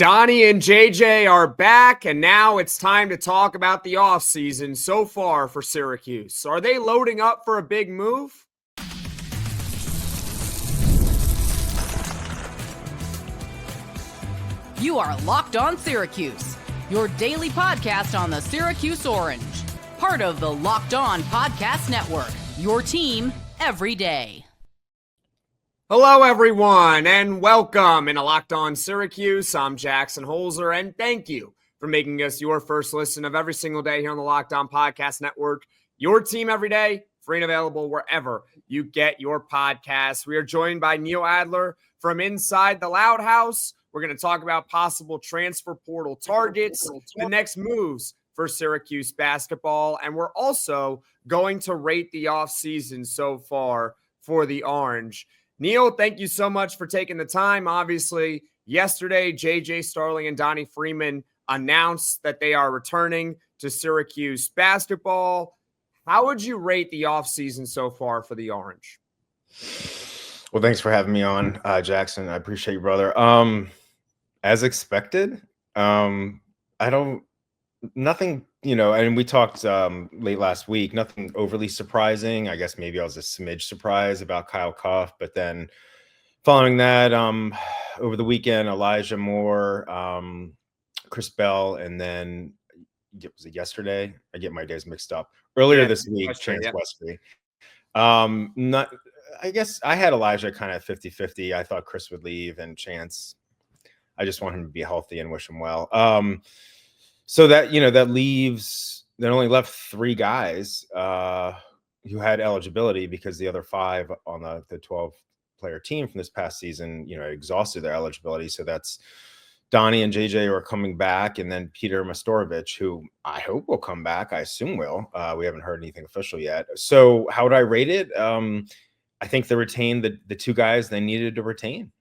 Donnie and JJ are back, and now it's time to talk about the offseason so far for Syracuse. Are they loading up for a big move? You are Locked On Syracuse, your daily podcast on the Syracuse Orange. Part of the Locked On Podcast Network, your team every day. Hello, everyone, and welcome into Locked On Syracuse. I'm Jackson Holzer, and thank you for making us your first listen of every single day here on the Locked On Podcast Network. Your team every day, free and available wherever you get your podcasts. We are joined by Neil Adler from Inside the Loud House. We're going to talk about possible transfer portal targets, the next moves for Syracuse basketball, and we're also going to rate the offseason so far for the Orange. Neil, thank you so much for taking the time. Obviously, yesterday, JJ, Starling, and Donnie Freeman announced that they are returning to Syracuse basketball. How would you rate the offseason so far for the Orange? Well, thanks for having me on, Jackson. I appreciate you, brother. As expected, nothing, and we talked late last week, nothing overly surprising. I guess maybe I was a smidge surprised about Kyle Cuffe, but then following that, over the weekend, Elijah Moore, Chris Bell, and then was it yesterday? I get my days mixed up. Earlier this week, Chance Westry. I guess I had Elijah kind of 50-50. I thought Chris would leave, and Chance, I just want him to be healthy and wish him well. So that, that only left three guys who had eligibility because the other five on the 12-player team from this past season, exhausted their eligibility. So that's Donnie and JJ are coming back, and then Peter Mastorovich, who I hope will come back. I assume will. We haven't heard anything official yet. So how would I rate it? I think they retained the two guys they needed to retain.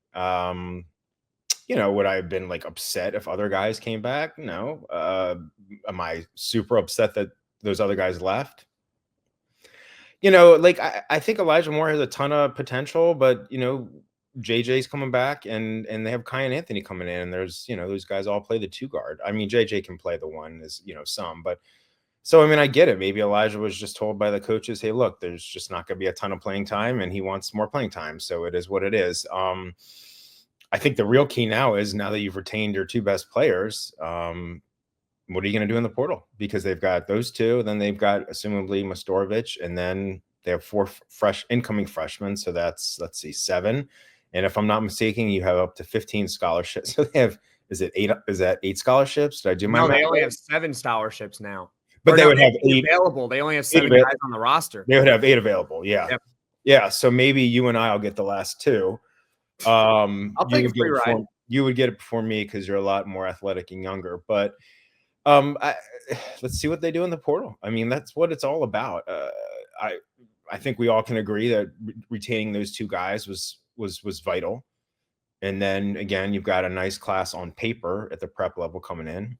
Would I have been upset if other guys came back? No. Am I super upset that those other guys left? I think Elijah Moore has a ton of potential, but JJ's coming back and they have Kiyan Anthony coming in, and there's those guys all play the two guard. I mean, JJ can play the one, is some, but so I get it. Maybe Elijah was just told by the coaches, hey, look, there's just not gonna be a ton of playing time, and he wants more playing time. So it is what it is. I think the real key now is, now that you've retained your two best players, what are you going to do in the portal? Because they've got those two, then they've got assumably Mastorovich, and then they have four incoming freshmen. So that's, let's see, 7. And if I'm not mistaken, you have up to 15 scholarships. So they have, is that 8 scholarships? Did I do my math? No, they only have 7 scholarships now. But they would have 8 available. They only have 7 guys on the roster. They would have 8 available. Yeah. Yep. Yeah. So maybe you and I'll get the last 2. I'll take a free ride. You would get it before me because you're a lot more athletic and younger. But let's see what they do in the portal. That's what it's all about. I think we all can agree that retaining those two guys was vital. And then again, you've got a nice class on paper at the prep level coming in.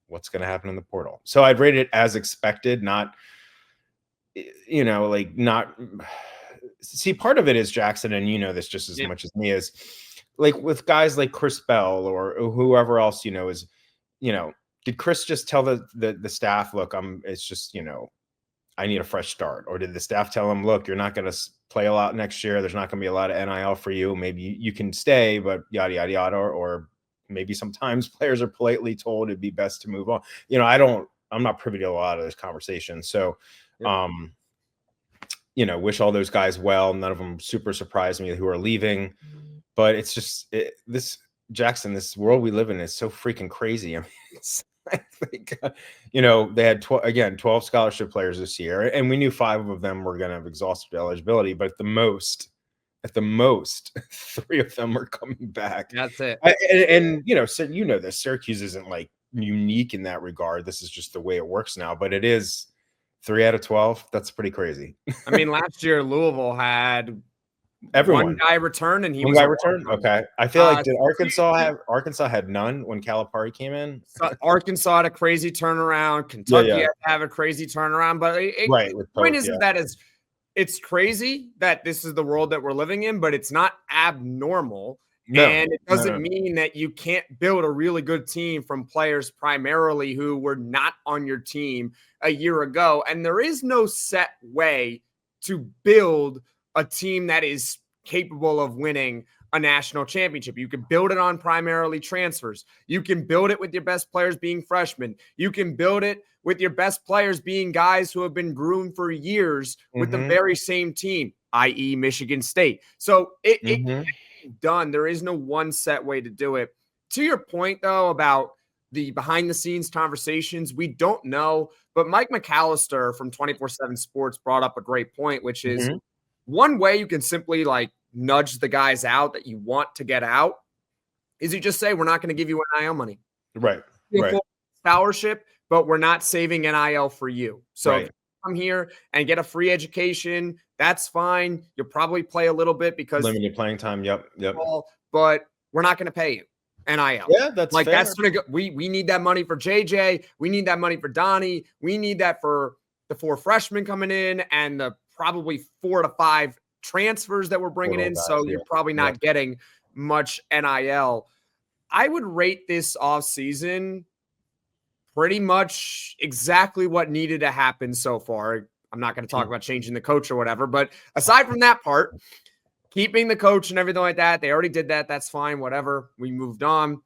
What's going to happen in the portal? So I'd rate it as expected, not. See, part of it is, Jackson, and this just as much as me, is with guys like Chris Bell or whoever else, is, did Chris just tell the staff, look, it's just, I need a fresh start? Or did the staff tell him, look, you're not going to play a lot next year. There's not going to be a lot of NIL for you. Maybe you can stay, but yada, yada, yada. Or maybe sometimes players are politely told it'd be best to move on. I'm not privy to a lot of this conversation. So, wish all those guys well. None of them super surprised me who are leaving, but it's just this world we live in is so freaking crazy. They had 12 scholarship players this year, and we knew 5 of them were going to have exhausted eligibility, but at the most, 3 of them are coming back. That's it. So this Syracuse isn't unique in that regard. This is just the way it works now, but it is 3 out of 12. That's pretty crazy. Last year Louisville had everyone. One guy returned, and he one was guy returned. Okay, I feel like did Arkansas had none when Calipari came in? Arkansas had a crazy turnaround. Kentucky had to have a crazy turnaround. But the point isn't that it's crazy that this is the world that we're living in, but it's not abnormal. And it doesn't mean that you can't build a really good team from players primarily who were not on your team a year ago. And there is no set way to build a team that is capable of winning a national championship. You can build it on primarily transfers. You can build it with your best players being freshmen. You can build it with your best players being guys who have been groomed for years with the very same team, i.e. Michigan State. So it can be done. There is no one set way to do it. To your point, though, about the behind-the-scenes conversations, we don't know. But Mike McAllister from 24/7 Sports brought up a great point, which is one way you can simply nudge the guys out that you want to get out is you just say, we're not going to give you NIL money. Right. Scholarship, but we're not saving NIL for you. So if you come here and get a free education, that's fine. You'll probably play a little bit because limited playing time. Yep. But we're not going to pay you NIL. Yeah, that's fair. That's going to go. We need that money for JJ. We need that money for Donnie. We need that for the 4 freshmen coming in and the probably 4 to 5 transfers that we're bringing in. So you're probably not getting much NIL. I would rate this offseason pretty much exactly what needed to happen so far. I'm not going to talk about changing the coach or whatever, but aside from that part, keeping the coach and everything like that, they already did that. That's fine. Whatever. We moved on.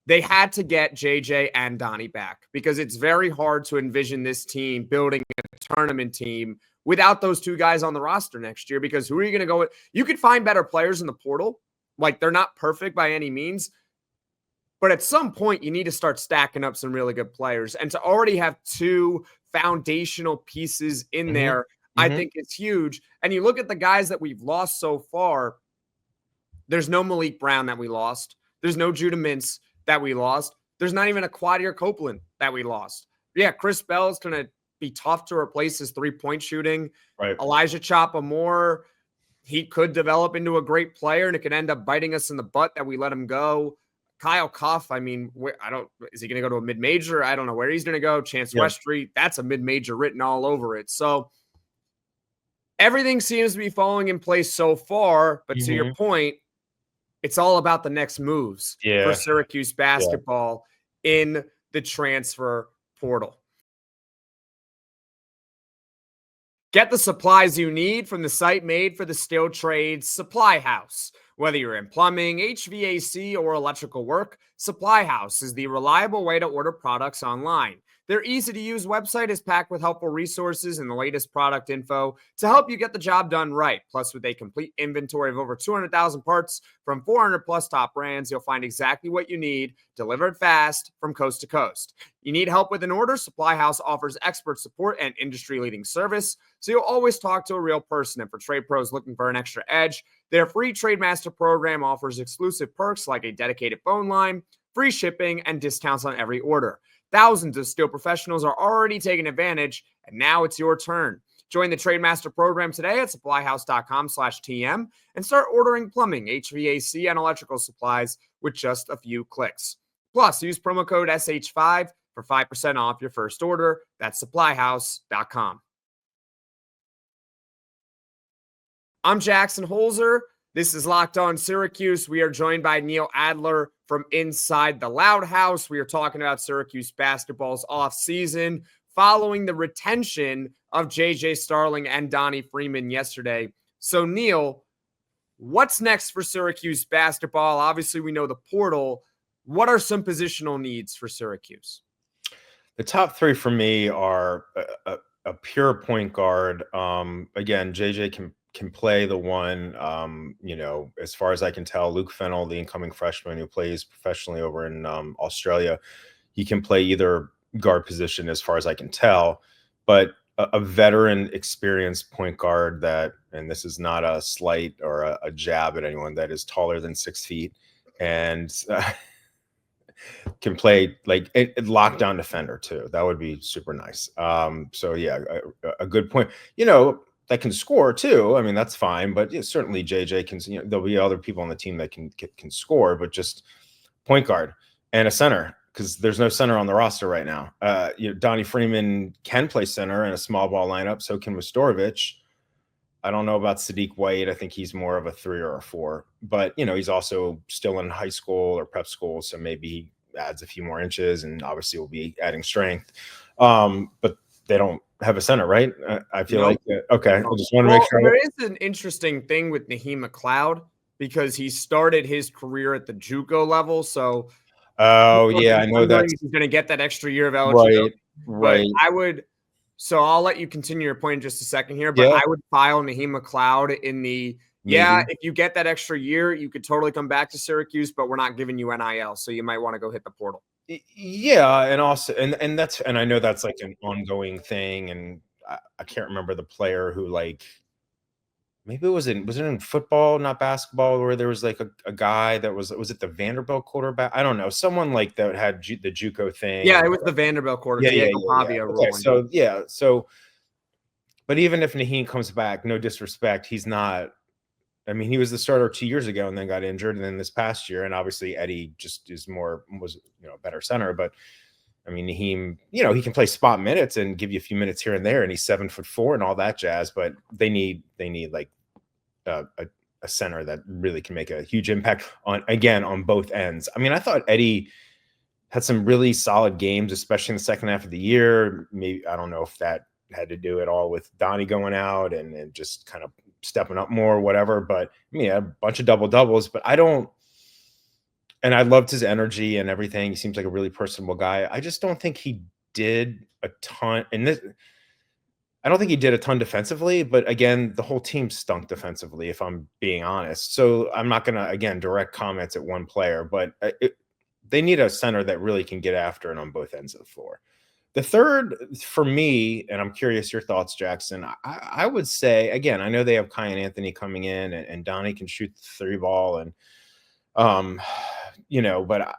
They had to get JJ and Donnie back because it's very hard to envision this team building a tournament team without those 2 guys on the roster next year, because who are you going to go with? You could find better players in the portal. They're not perfect by any means, but at some point you need to start stacking up some really good players, and to already have 2 foundational pieces in there, I think it's huge. And you look at the guys that we've lost so far. There's no Malik Brown that we lost. There's no Judah Mintz that we lost. There's not even a Quadir Copeland that we lost. Yeah, Chris Bell is going to be tough to replace his 3-point shooting. Right. Elijah Choppa Moore, he could develop into a great player, and it could end up biting us in the butt that we let him go. Kyle Cuffe, is he going to go to a mid-major? I don't know where he's going to go. Chance Westry, that's a mid-major written all over it. So everything seems to be falling in place so far, but to your point, it's all about the next moves for Syracuse basketball in the transfer portal. Get the supplies you need from the site made for the skilled trades, Supply House. Whether you're in plumbing, HVAC, or electrical work, Supply House is the reliable way to order products online. Their easy-to-use website is packed with helpful resources and the latest product info to help you get the job done right. Plus, with a complete inventory of over 200,000 parts from 400-plus top brands, you'll find exactly what you need, delivered fast from coast to coast. You need help with an order? Supply House offers expert support and industry-leading service, so you'll always talk to a real person. And for trade pros looking for an extra edge, their free Trade Master program offers exclusive perks like a dedicated phone line, free shipping, and discounts on every order. Thousands of skilled professionals are already taking advantage, and now it's your turn. Join the Trade Master program today at supplyhouse.com/TM and start ordering plumbing, HVAC, and electrical supplies with just a few clicks. Plus, use promo code SH5 for 5% off your first order. That's supplyhouse.com. I'm Jackson Holzer. This is Locked On Syracuse. We are joined by Neil Adler from Inside the Loud House. We are talking about Syracuse basketball's offseason following the retention of JJ Starling and Donnie Freeman yesterday. So, Neil, what's next for Syracuse basketball? Obviously, we know the portal. What are some positional needs for Syracuse? The top 3 for me are a pure point guard. Again, JJ can play the one, as far as I can tell. Luke Fennell, the incoming freshman who plays professionally over in Australia, he can play either guard position as far as I can tell, but a veteran, experienced point guard that, and this is not a slight or a jab at anyone, that is taller than 6 feet and can play like a lockdown defender too. That would be super nice. So yeah, a good point, that can score too. I mean, that's fine, but certainly JJ can, there'll be other people on the team that can score, but just point guard and a center, because there's no center on the roster right now. Donnie Freeman can play center in a small ball lineup. So can Westorovic. I don't know about Sadiq White. I think he's more of a 3 or a 4, but he's also still in high school or prep school. So maybe he adds a few more inches and obviously will be adding strength. But they don't have a center, right? I feel like, okay. I just want to make sure. There is an interesting thing with Naheem McLeod because he started his career at the JUCO level. So, I know that he's going to get that extra year of eligibility. Right. So I'll let you continue your point in just a second here, but I would file Naheem McLeod in the if you get that extra year, you could totally come back to Syracuse, but we're not giving you NIL, so you might want to go hit the portal. Yeah, and also and that's, and I know that's like an ongoing thing, and I can't remember the player who, like, maybe was it in football, not basketball, where there was like a guy that was it the Vanderbilt quarterback? I don't know, someone like that had the JUCO thing. Yeah, it was the Vanderbilt quarterback. Okay, so but even if Naheem comes back, no disrespect, he's not. I mean, he was the starter 2 years ago and then got injured, and then this past year, and obviously Eddie just was a better center. But I mean, Naheem, he can play spot minutes and give you a few minutes here and there, and he's 7'4" and all that jazz. But they need like a center that really can make a huge impact on both ends. I mean, I thought Eddie had some really solid games, especially in the second half of the year. Maybe, I don't know if that had to do it all with Donnie going out and just kind of stepping up more or whatever, but I mean, a bunch of double doubles. But and I loved his energy and everything. He seems like a really personable guy. I just don't think he did a ton, I don't think he did a ton defensively, but again, the whole team stunk defensively, if I'm being honest. So I'm not going to, again, direct comments at one player, but they need a center that really can get after it on both ends of the floor. The third for me, and I'm curious your thoughts, Jackson, I would say, again, I know they have Kiyan Anthony coming in, and Donnie can shoot the 3 ball, and but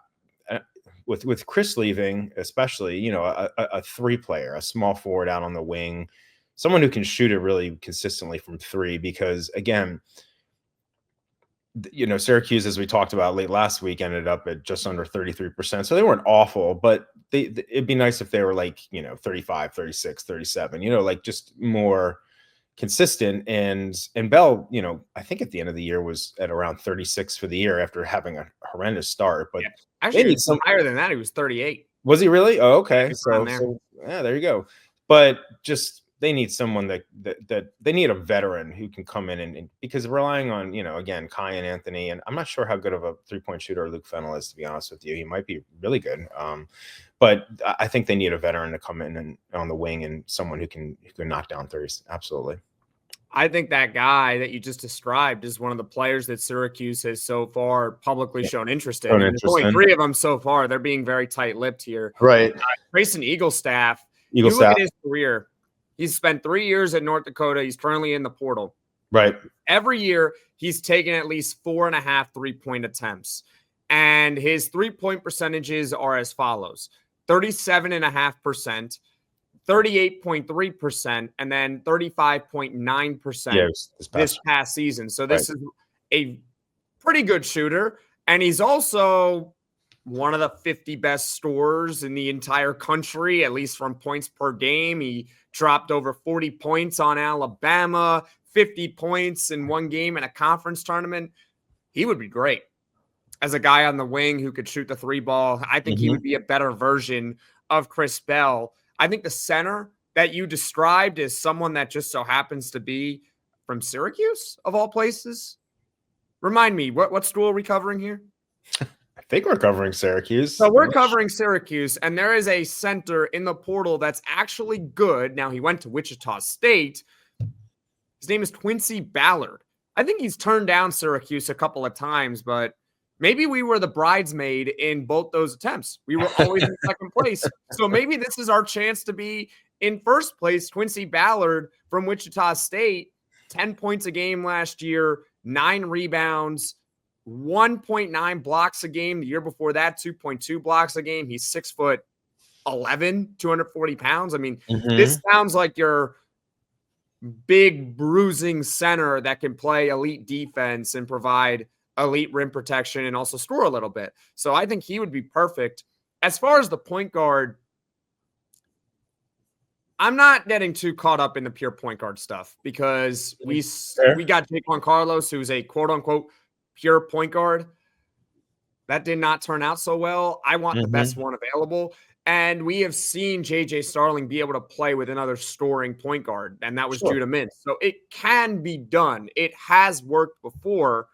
with Chris leaving, especially, a 3 player, a small forward out on the wing, someone who can shoot it really consistently from 3, because again, Syracuse, as we talked about late last week, ended up at just under 33%. So they weren't awful, but it'd be nice if they were like, 35, 36, 37, like just more consistent. And Bell, I think at the end of the year was at around 36 for the year after having a horrendous start. But actually, he was higher than that. He was 38. Was he really? Oh, okay. So yeah, there you go. But just, they need someone that they need a veteran who can come in and because relying on, again, Kiyan Anthony, and I'm not sure how good of a 3-point shooter Luke Fennell is, to be honest with you. He might be really good. But I think they need a veteran to come in and on the wing, and someone who can knock down threes. Absolutely. I think that guy that you just described is one of the players that Syracuse has so far publicly shown interest in. There's only 3 of them so far. They're being very tight-lipped here. Right. Grayson Eaglestaff. Look at his career. He's spent 3 years at North Dakota. He's currently in the portal. Right. Every year, he's taken at least 4.5 3-point attempts. And his 3-point percentages are as follows: 37.5%, 38.3%, and then 35.9% this past season. So this is a pretty good shooter. And he's also one of the 50 best scorers in the entire country, at least from points per game. He dropped over 40 points on Alabama, 50 points in one game in a conference tournament. He would be great as a guy on the wing who could shoot the 3 ball. I think he would be a better version of Chris Bell. I think the center that you described is someone that just so happens to be from Syracuse, of all places. Remind me, what school are we covering here? I think we're covering Syracuse. So we're covering Syracuse, and there is a center in the portal that's actually good. Now, he went to Wichita State. His name is Quincy Ballard. I think he's turned down Syracuse a couple of times, but maybe we were the bridesmaid in both those attempts. We were always in second place. So maybe this is our chance to be in first place. Quincy Ballard from Wichita State, 10 points a game last year, 9 rebounds, 1.9 blocks a game. The year before that, 2.2 blocks a game. He's 6'11", 240 pounds. I mean, this sounds like your big bruising center that can play elite defense and provide elite rim protection and also score a little bit. So I think he would be perfect. As far as the point guard, I'm not getting too caught up in the pure point guard stuff because we got Jaquan Carlos, who's a quote unquote pure point guard. That did not turn out so well. I want the best one available. And we have seen J.J. Starling be able to play with another scoring point guard, and that was Judah Mintz. So it can be done. It has worked before.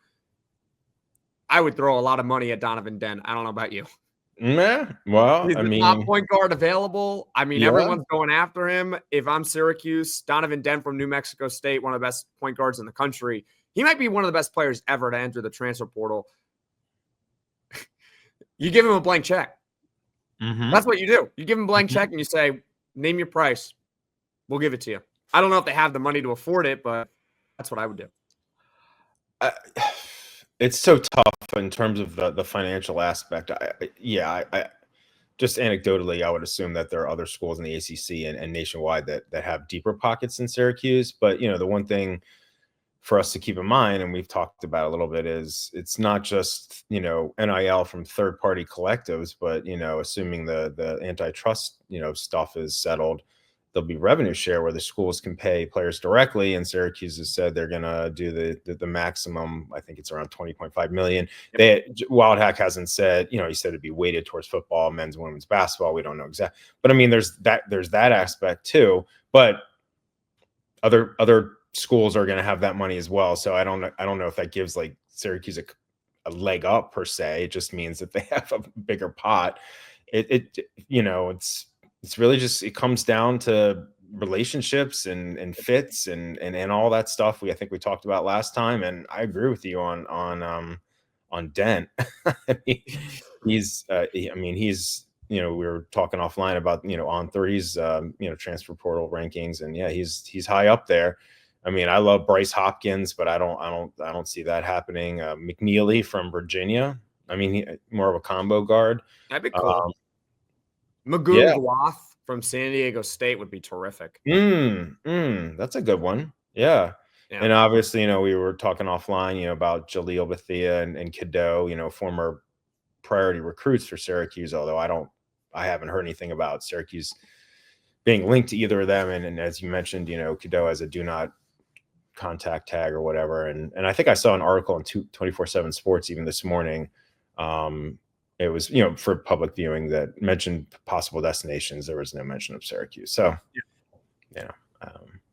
I would throw a lot of money at Donovan Dent. I don't know about you. Nah, well, He's the top point guard available. I mean, everyone's going after him. If I'm Syracuse, Donovan Dent from New Mexico State, one of the best point guards in the country. He might be one of the best players ever to enter the transfer portal. You give him a blank check. That's what you do. You give him a blank check and you say, name your price. We'll give it to you. I don't know if they have the money to afford it, but that's what I would do. It's so tough in terms of the financial aspect. I just anecdotally, I would assume that there are other schools in the ACC and nationwide that have deeper pockets than Syracuse. But, the one thing for us to keep in mind, and we've talked about a little bit, is it's not just, NIL from third-party collectives, but, assuming the antitrust, stuff is settled, there'll be revenue share where the schools can pay players directly. And Syracuse has said they're going to do the maximum. I think it's around $20.5 million. Wild Hack hasn't said, he said it'd be weighted towards football, men's and women's basketball. We don't know exactly. But I mean, there's that aspect too. But other schools are going to have that money as well. So I don't know if that gives like Syracuse a leg up per se. It just means that they have a bigger pot. It's really just, it comes down to relationships and fits and all that stuff I think we talked about last time. And I agree with you on Dent. He's we were talking offline about, on 30's, transfer portal rankings, and he's high up there. I mean, I love Bryce Hopkins, but I don't see that happening. McNeely from Virginia. I mean, more of a combo guard. That'd be cool. Magoon from San Diego State would be terrific. That's a good one. Yeah. And obviously, we were talking offline, about Jaleel Bethia and Cadeau, former priority recruits for Syracuse, although I haven't heard anything about Syracuse being linked to either of them. And as you mentioned, Cadeau has a do not contact tag or whatever. And I think I saw an article on 24/7 Sports even this morning. It was, for public viewing that mentioned possible destinations. There was no mention of Syracuse. So,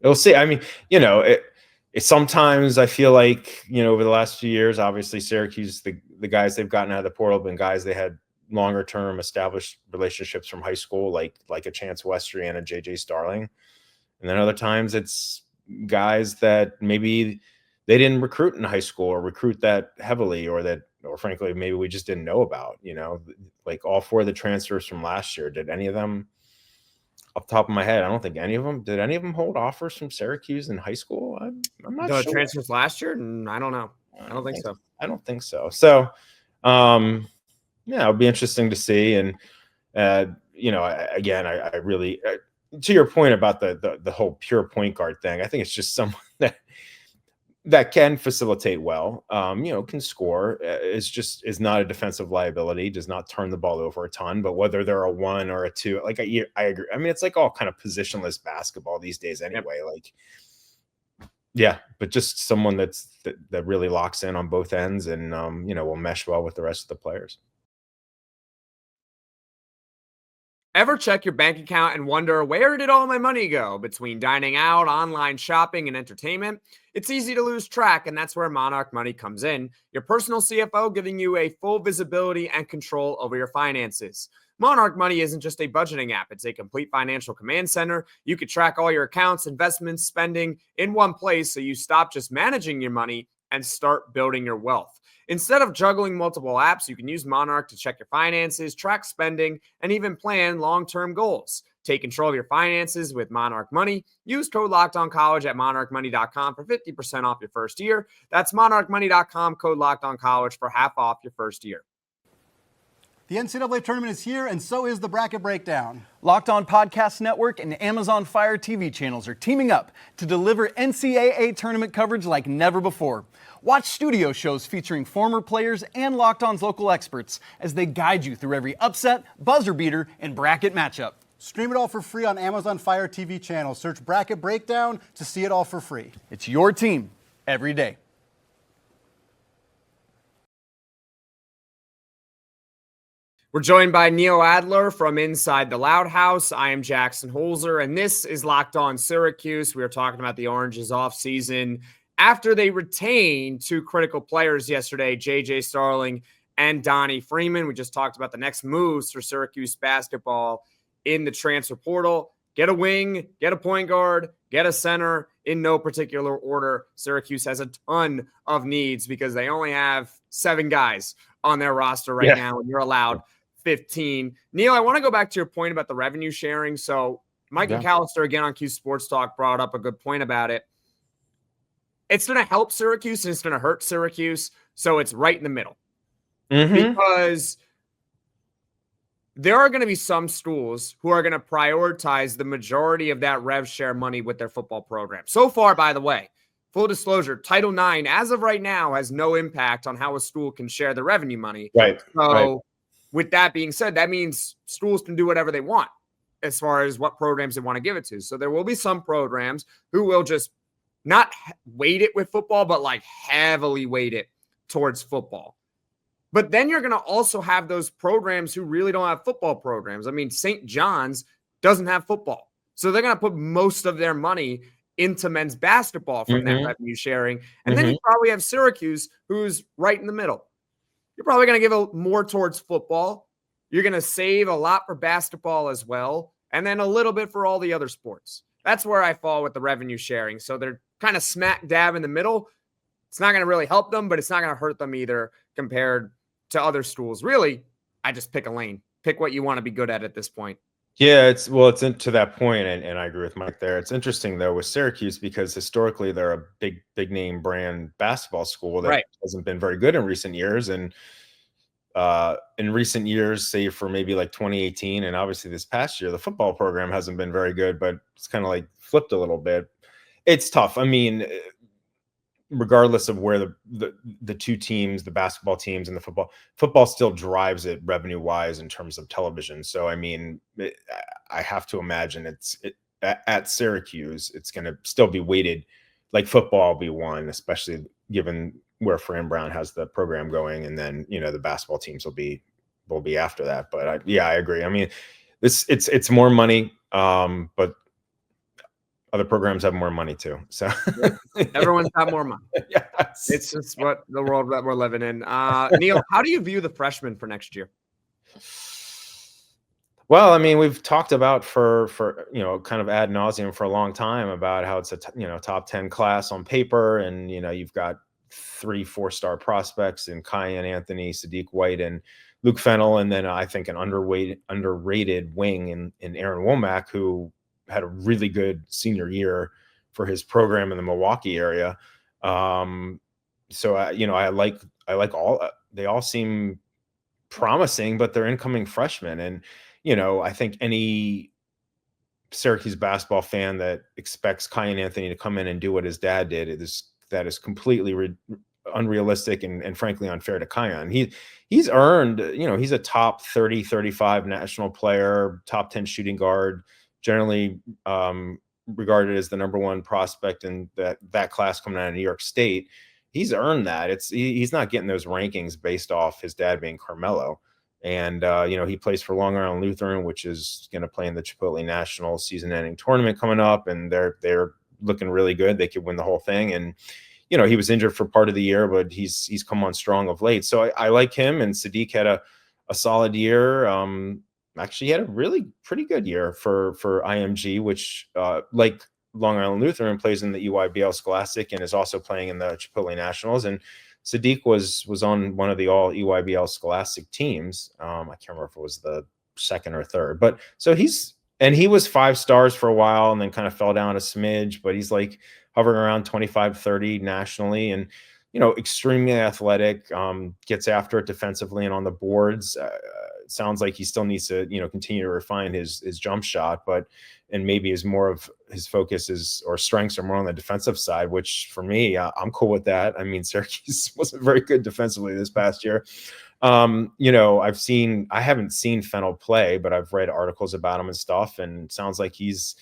we'll see. I mean, it sometimes I feel like, over the last few years, obviously Syracuse, the guys they've gotten out of the portal have been guys they had longer term established relationships from high school, like a Chance Westry and a JJ Starling. And then other times it's guys that maybe they didn't recruit in high school or recruit that heavily, or frankly, maybe we just didn't know about, like all four of the transfers from last year. Did any of them, off the top of my head, I don't think did any of them hold offers from Syracuse in high school? I'm not sure. The transfers last year? I don't know. I don't think so. I don't think so. So, it'll be interesting to see. And, I really, to your point about the whole pure point guard thing, I think it's just someone that can facilitate well, can score, is not a defensive liability, does not turn the ball over a ton, but whether they're a 1 or a 2, like I agree. I mean, it's like all kind of positionless basketball these days anyway. But just someone that really locks in on both ends and, will mesh well with the rest of the players. Ever check your bank account and wonder, where did all my money go between dining out, online shopping, and entertainment? It's easy to lose track, and that's where Monarch Money comes in, your personal CFO giving you a full visibility and control over your finances. Monarch Money isn't just a budgeting app. It's a complete financial command center. You can track all your accounts, investments, spending in one place so you stop just managing your money and start building your wealth. Instead of juggling multiple apps, you can use Monarch to check your finances, track spending, and even plan long-term goals. Take control of your finances with Monarch Money. Use code LOCKEDONCollege at monarchmoney.com for 50% off your first year. That's monarchmoney.com, code LOCKEDONCollege for half off your first year. The NCAA tournament is here, and so is the bracket breakdown. Locked On Podcast Network and Amazon Fire TV channels are teaming up to deliver NCAA tournament coverage like never before. Watch studio shows featuring former players and Locked On's local experts as they guide you through every upset, buzzer beater, and bracket matchup. Stream it all for free on Amazon Fire TV channel. Search Bracket Breakdown to see it all for free. It's your team every day. We're joined by Neil Adler from Inside the Loud House. I am Jackson Holzer, and this is Locked On Syracuse. We are talking about the Orange's offseason after they retained two critical players yesterday, JJ Starling and Donnie Freeman. We just talked about the next moves for Syracuse basketball in the transfer portal. Get a wing, get a point guard, get a center in no particular order. Syracuse has a ton of needs because they only have 7 guys on their roster right now, and you're allowed 15. Neil, I want to go back to your point about the revenue sharing. So Mike McAllister, again on Q Sports Talk, brought up a good point about it. It's going to help Syracuse and it's going to hurt Syracuse. So it's right in the middle. Because there are going to be some schools who are going to prioritize the majority of that rev share money with their football program. So far, by the way, full disclosure, Title IX, as of right now, has no impact on how a school can share the revenue money. So with that being said, that means schools can do whatever they want as far as what programs they want to give it to. So there will be some programs who will just not weight it with football, but like heavily weight it towards football. But then you're going to also have those programs who really don't have football programs. I mean, St. John's doesn't have football. So they're going to put most of their money into men's basketball from that revenue sharing. And then you probably have Syracuse, who's right in the middle. You're probably going to give more towards football. You're going to save a lot for basketball as well, and then a little bit for all the other sports. That's where I fall with the revenue sharing. So they're kind of smack dab in the middle. It's not going to really help them, but it's not going to hurt them either compared to other schools. Really, I just pick a lane. Pick what you want to be good at this point. Yeah, it's to that point, and I agree with Mike there. It's interesting though with Syracuse because historically they're a big name brand basketball school that hasn't been very good in recent years, and in recent years, say for maybe like 2018, and obviously this past year, the football program hasn't been very good, but it's kind of like flipped a little bit. It's tough. I mean, regardless of where the two teams, the basketball teams and the football still drives it revenue wise in terms of television. So, I mean, I have to imagine at Syracuse, it's going to still be weighted like football will be one, especially given where Fran Brown has the program going. And then, the basketball teams will be after that. But I agree. I mean, it's more money, but other programs have more money too. So everyone's got more money. Yes. It's just what the world that we're living in. Neil, how do you view the freshmen for next year? Well, I mean, we've talked about for kind of ad nauseum for a long time about how it's a top 10 class on paper, and you've got 3 4-star prospects in Kiyan, Anthony, Sadiq White, and Luke Fennell, and then I think an underrated wing in Aaron Womack, who had a really good senior year for his program in the Milwaukee area. So I like all. They all seem promising, but they're incoming freshmen, and I think any Syracuse basketball fan that expects Kiyan Anthony to come in and do what his dad did, that is completely unrealistic and frankly unfair to Kiyan. He's earned, he's a top 30, 35 national player, top 10 shooting guard, generally regarded as the number 1 prospect in that class coming out of New York State. He's earned that. He's not getting those rankings based off his dad being Carmelo. And, he plays for Long Island Lutheran, which is going to play in the Chipotle National season-ending tournament coming up, and they're looking really good. They could win the whole thing. And, he was injured for part of the year, but he's come on strong of late. So I like him. And Sadiq had a solid year. Actually, he had a really pretty good year for IMG, which, like Long Island Lutheran, plays in the EYBL Scholastic and is also playing in the Chipotle Nationals. And Sadiq was on one of the all EYBL Scholastic teams. I can't remember if it was the second or third, but so he was 5 stars for a while and then kind of fell down a smidge, but he's like hovering around 25, 30 nationally, and extremely athletic, gets after it defensively and on the boards. Sounds like he still needs to, continue to refine his jump shot, and maybe is more of his focus or strengths are more on the defensive side, which for me, I'm cool with that. I mean, Syracuse wasn't very good defensively this past year. I haven't seen Fennell play, but I've read articles about him and stuff, and it sounds like he's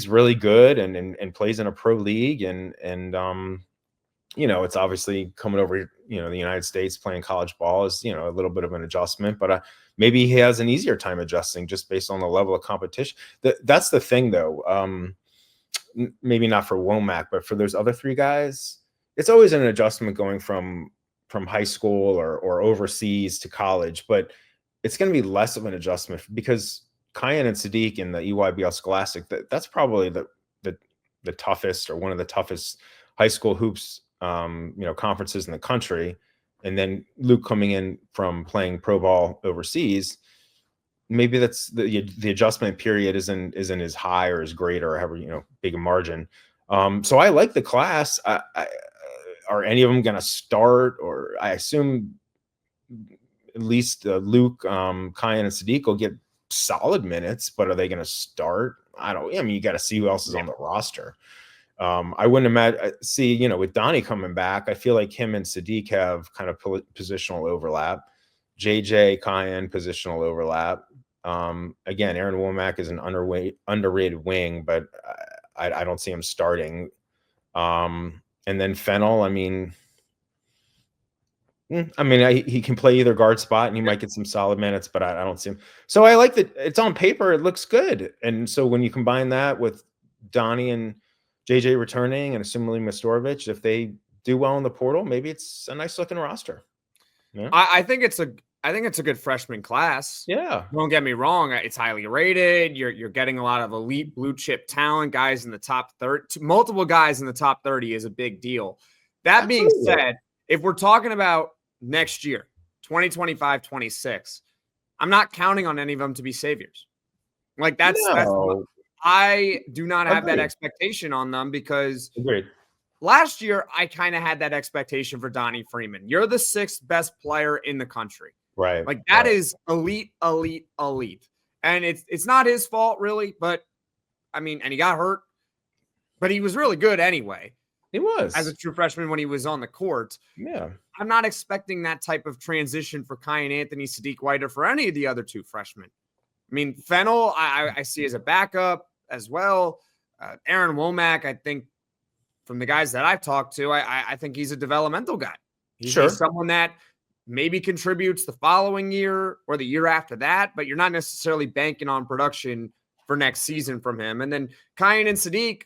really good and plays in a pro league, and it's obviously coming over, the United States, playing college ball is, a little bit of an adjustment, but maybe he has an easier time adjusting just based on the level of competition. That's the thing, though. Maybe not for Womack, but for those other three guys, it's always an adjustment going from high school or overseas to college, but it's going to be less of an adjustment because Kiyan and Sadiq in the EYBL Scholastic, that's probably the toughest, or one of the toughest high school hoops, conferences in the country. And then Luke coming in from playing pro ball overseas, maybe that's the adjustment period isn't as high or as great or however, big a margin. So I like the class. Are any of them going to start? Or I assume at least Luke, Kiyan, and Sadiq will get solid minutes, but are they going to start? You got to see who else is on the roster. I wouldn't imagine. With Donnie coming back, I feel like him and Sadiq have kind of positional overlap. JJ, Kiyan, positional overlap. Again, Aaron Womack is an underrated wing, but I don't see him starting. And then Fennell, he can play either guard spot and he might get some solid minutes, but I don't see him. So I like that it's on paper, it looks good. And so when you combine that with Donnie and JJ returning and assuming Mastorovic, if they do well in the portal, maybe it's a nice looking roster. Yeah. I think it's a good freshman class. Yeah. Don't get me wrong. It's highly rated. You're getting a lot of elite blue chip talent, guys in the top 30, multiple guys in the top 30 is a big deal. That being said, if we're talking about next year, 2025-26, I'm not counting on any of them to be saviors. Like that's I do not have that expectation on them because last year I kind of had that expectation for Donnie Freeman. You're the 6th best player in the country. Right. Like that is elite. And it's not his fault really, but and he got hurt, but he was really good anyway. He was as a true freshman when he was on the court. Yeah. I'm not expecting that type of transition for Kiyan Anthony, Sadiq White, or for any of the other 2 freshmen. Fennell, I see as a backup as well. Aaron Womack, I think from the guys that I've talked to, I think he's a developmental guy. He's someone that maybe contributes the following year or the year after that, but you're not necessarily banking on production for next season from him. And then Kiyan and Sadiq,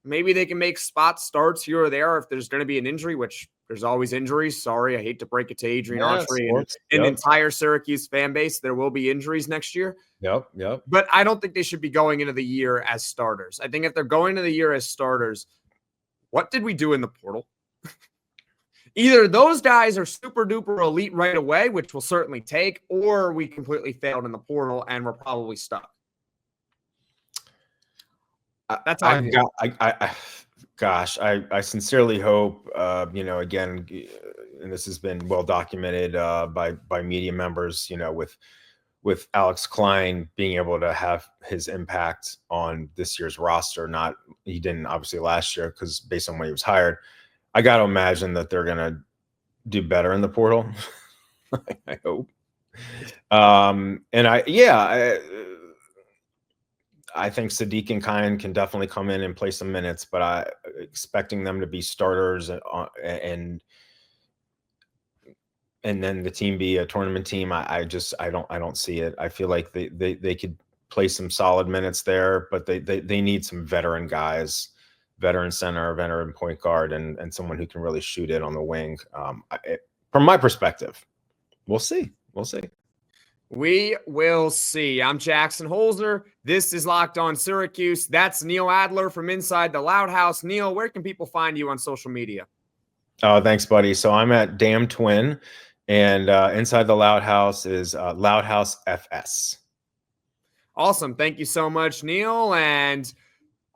maybe they can make spot starts here or there if there's going to be an injury, which there's always injuries. Sorry, I hate to break it to Adrian Autry and the entire Syracuse fan base. There will be injuries next year. Yep. But I don't think they should be going into the year as starters. I think if they're going into the year as starters, what did we do in the portal? Either those guys are super duper elite right away, which we'll certainly take, or we completely failed in the portal and we're probably stuck. That's how I sincerely hope, again, and this has been well documented by media members, with Alex Klein being able to have his impact on this year's roster. He didn't obviously last year because based on when he was hired. I got to imagine that they're going to do better in the portal. I hope. I think Sadiq and Kiyan can definitely come in and play some minutes, but I expecting them to be starters and then the team be a tournament team. I don't see it. I feel like they could play some solid minutes there, but they need some veteran guys, veteran center, veteran point guard, and someone who can really shoot it on the wing. From my perspective, we'll see. We will see. I'm Jackson Holzer. This is Locked On Syracuse. That's Neil Adler from Inside the Loud House. Neil, where can people find you on social media? Oh, thanks, buddy. So I'm at Damn Twin, and Inside the Loud House is Loud House FS. Awesome. Thank you so much, Neil. And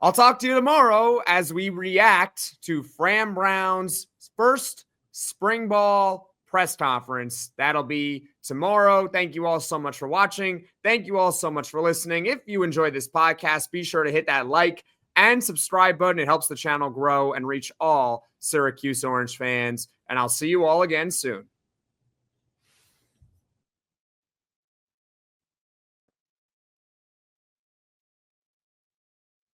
I'll talk to you tomorrow as we react to Fram Brown's first spring ball press conference. That'll be tomorrow. Thank you all so much for watching. Thank you all so much for listening. If you enjoyed this podcast, be sure to hit that like and subscribe button. It helps the channel grow and reach all Syracuse Orange fans. And I'll see you all again soon.